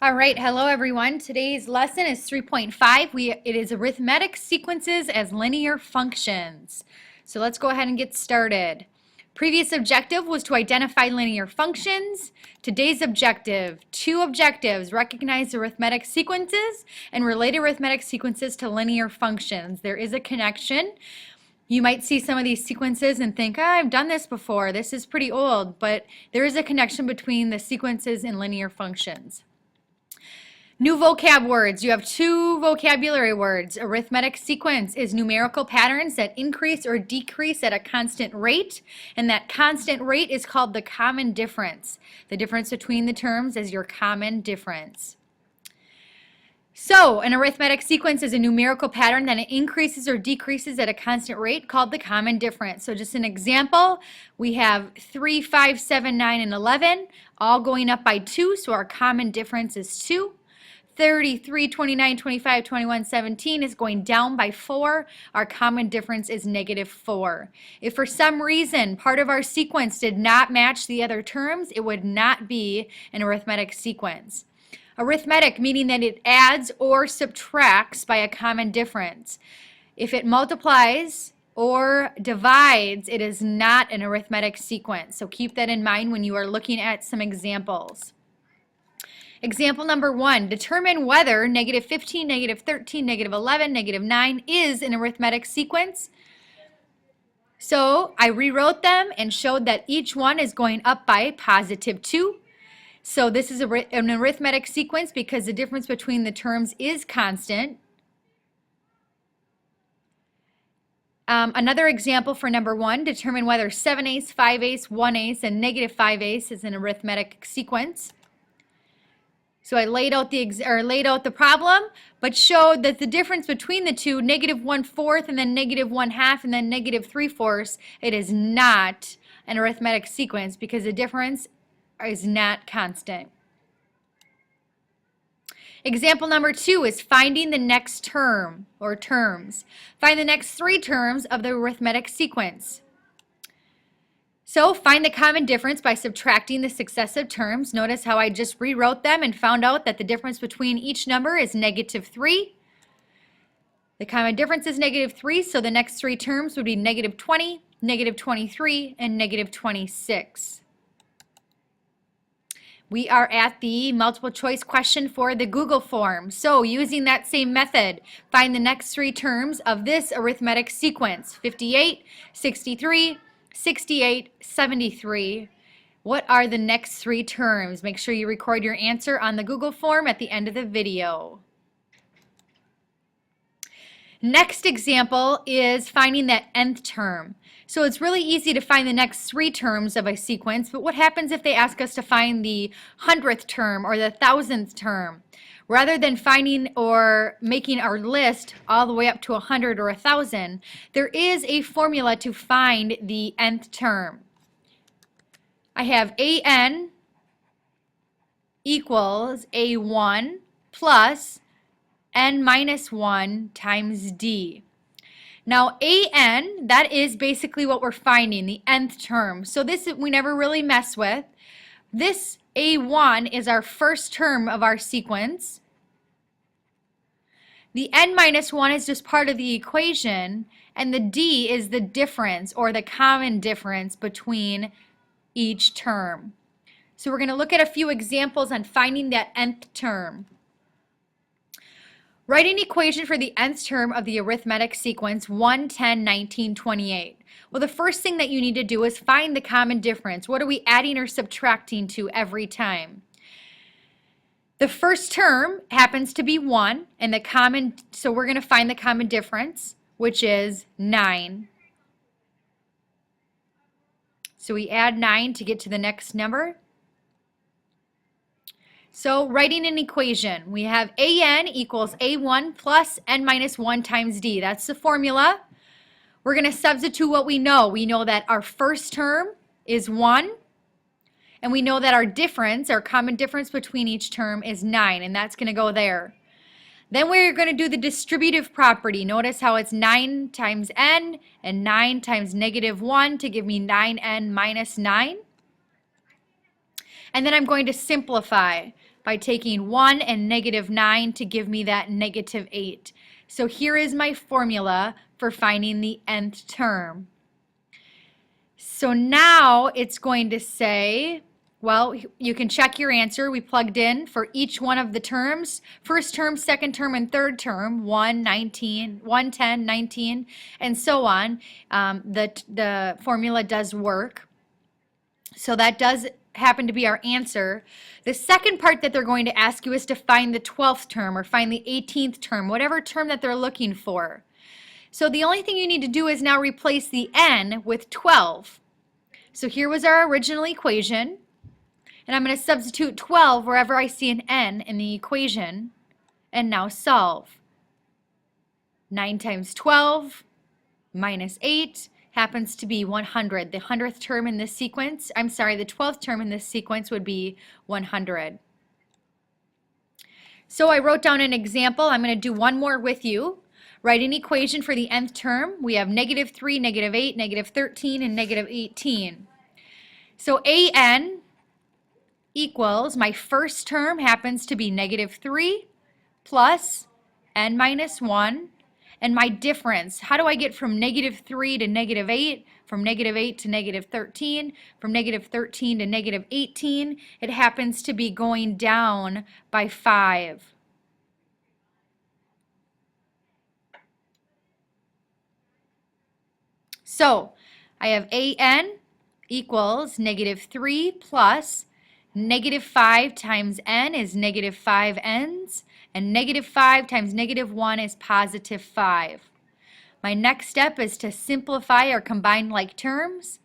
All right, hello everyone. Today's lesson is 3.5. It is arithmetic sequences as linear functions. So let's go ahead and get started. Previous objective was to identify linear functions. Today's objective, two objectives: recognize arithmetic sequences and relate arithmetic sequences to linear functions. There is a connection. You might see some of these sequences and think, I've done this before. This is pretty old, but there is a connection between the sequences and linear functions. New vocab words. You have two vocabulary words. Arithmetic sequence is numerical patterns that increase or decrease at a constant rate, and that constant rate is called the common difference. The difference between the terms is your common difference. So, an arithmetic sequence is a numerical pattern that increases or decreases at a constant rate called the common difference. So just an example, we have 3, 5, 7, 9, and 11 all going up by 2, so our common difference is 2. 33, 29, 25, 21, 17 is going down by 4. Our common difference is -4. If for some reason part of our sequence did not match the other terms, it would not be an arithmetic sequence. Arithmetic meaning that it adds or subtracts by a common difference. If it multiplies or divides, it is not an arithmetic sequence. So keep that in mind when you are looking at some examples. Example number 1, determine whether -15, -13, -11, -9 is an arithmetic sequence. So I rewrote them and showed that each one is going up by +2. So this is an arithmetic sequence because the difference between the terms is constant. Another example for number 1, determine whether 7/8, 5/8, 1/8, and -5/8 is an arithmetic sequence. So I laid out the problem, but showed that the difference between the two, -1/4 and then -1/2 and then -3/4, it is not an arithmetic sequence because the difference is not constant. Example number 2 is finding the next term or terms. Find the next 3 terms of the arithmetic sequence. So find the common difference by subtracting the successive terms. Notice how I just rewrote them and found out that the difference between each number is -3. The common difference is -3, so the next 3 terms would be -20, -23, and -26. We are at the multiple choice question for the Google form. So using that same method, find the next 3 terms of this arithmetic sequence: 58, 63, 68, 73. What are the next 3 terms? Make sure you record your answer on the Google form at the end of the video. Next example is finding that nth term. So it's really easy to find the next 3 terms of a sequence, but what happens if they ask us to find the 100th term or the 1000th term? Rather than finding or making our list all the way up to 100 or 1000, there is a formula to find the nth term. I have AN equals A1 plus N minus 1 times D. Now AN, that is basically what we're finding, the nth term. So this we never really mess with. This A1 is our first term of our sequence. The N minus 1 is just part of the equation, and the D is the difference or the common difference between each term. So we're going to look at a few examples on finding that nth term. Write an equation for the nth term of the arithmetic sequence 1, 10, 19, 28. Well, the first thing that you need to do is find the common difference. What are we adding or subtracting to every time? The first term happens to be 1, and so we're going to find the common difference, which is 9. So we add 9 to get to the next number. So writing an equation, we have AN equals A1 plus N minus 1 times D. That's the formula. We're going to substitute what we know. We know that our first term is 1, and we know that our difference, our common difference between each term is 9, and that's going to go there. Then we're going to do the distributive property. Notice how it's 9 times n and 9 times -1 to give me 9n minus 9. And then I'm going to simplify by taking 1 and -9 to give me that -8. So here is my formula for finding the nth term. So now it's going to say, well, you can check your answer. We plugged in for each one of the terms, first term, second term, and third term, 1, 19, 1, 10, 19, and so on. The formula does work. So that does happen to be our answer. The second part that they're going to ask you is to find the 12th term or find the 18th term, whatever term that they're looking for. So the only thing you need to do is now replace the n with 12. So here was our original equation, and I'm going to substitute 12 wherever I see an n in the equation, and now solve. 9 times 12 minus 8 happens to be 100. The 100th term in this sequence, the 12th term in this sequence would be 100. So I wrote down an example. I'm going to do one more with you. Write an equation for the nth term. We have -3, -8, -13, and -18. So an equals, my first term happens to be -3 plus n minus 1. And my difference, how do I get from -3 to -8, from -8 to -13, from -13 to -18? It happens to be going down by 5. So I have an equals -3 plus -5 times n is -5 n's, and -5 times -1 is +5. My next step is to simplify or combine like terms.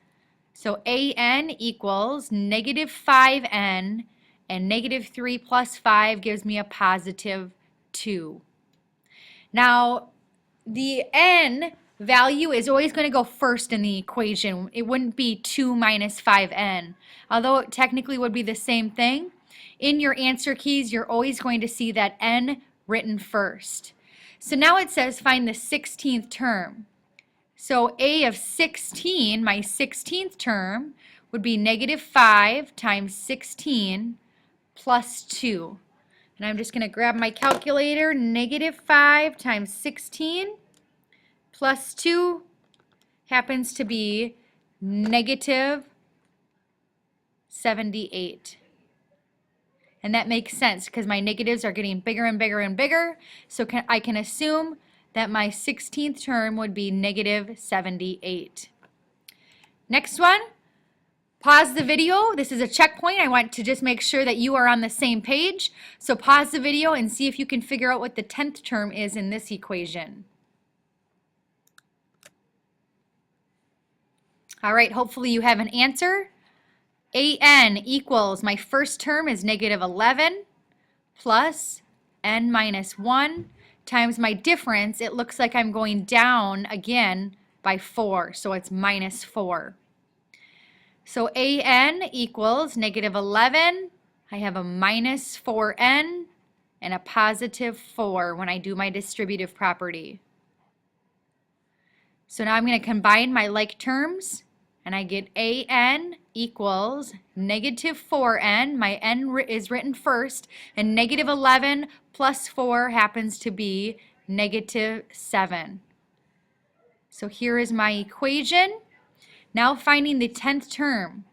So an equals -5n, and -3 plus 5 gives me a +2. Now, the n value is always going to go first in the equation. It wouldn't be 2 minus 5n, although it technically would be the same thing. In your answer keys, you're always going to see that n written first. So now it says find the 16th term. So a of 16, my 16th term, would be -5 times 16 plus 2. And I'm just going to grab my calculator. -5 times 16 plus 2 happens to be -78. And that makes sense because my negatives are getting bigger and bigger and bigger. So I can assume that my 16th term would be -78. Next one, pause the video. This is a checkpoint. I want to just make sure that you are on the same page. So pause the video and see if you can figure out what the 10th term is in this equation. All right, hopefully you have an answer. an equals, my first term is -11 plus n minus 1 times my difference. It looks like I'm going down again by 4, so it's -4. So an equals -11. I have a -4n and a +4 when I do my distributive property. So now I'm going to combine my like terms, and I get an equals -4n. My n is written first, and -11 plus 4 happens to be -7. So here is my equation. Now finding the 10th term.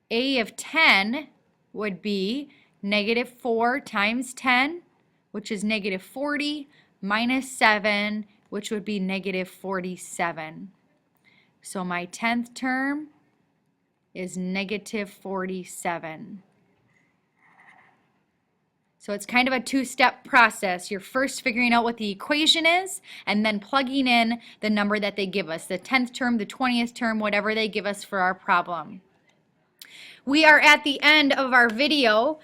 A of 10 would be -4 times 10, which is -40, minus 7, which would be -47. So my 10th term is -47. So it's kind of a two-step process. You're first figuring out what the equation is and then plugging in the number that they give us, the 10th term, the 20th term, whatever they give us for our problem. We are at the end of our video.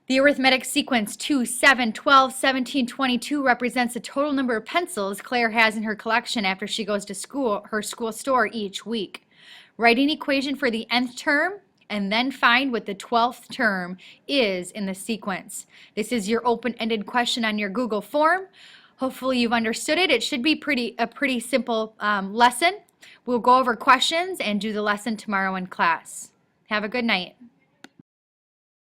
The arithmetic sequence 2, 7, 12, 17, 22 represents the total number of pencils Claire has in her collection after she goes to her school store each week. Write an equation for the nth term and then find what the 12th term is in the sequence. This is your open-ended question on your Google form. Hopefully you've understood it. It should be a pretty simple lesson. We'll go over questions and do the lesson tomorrow in class. Have a good night.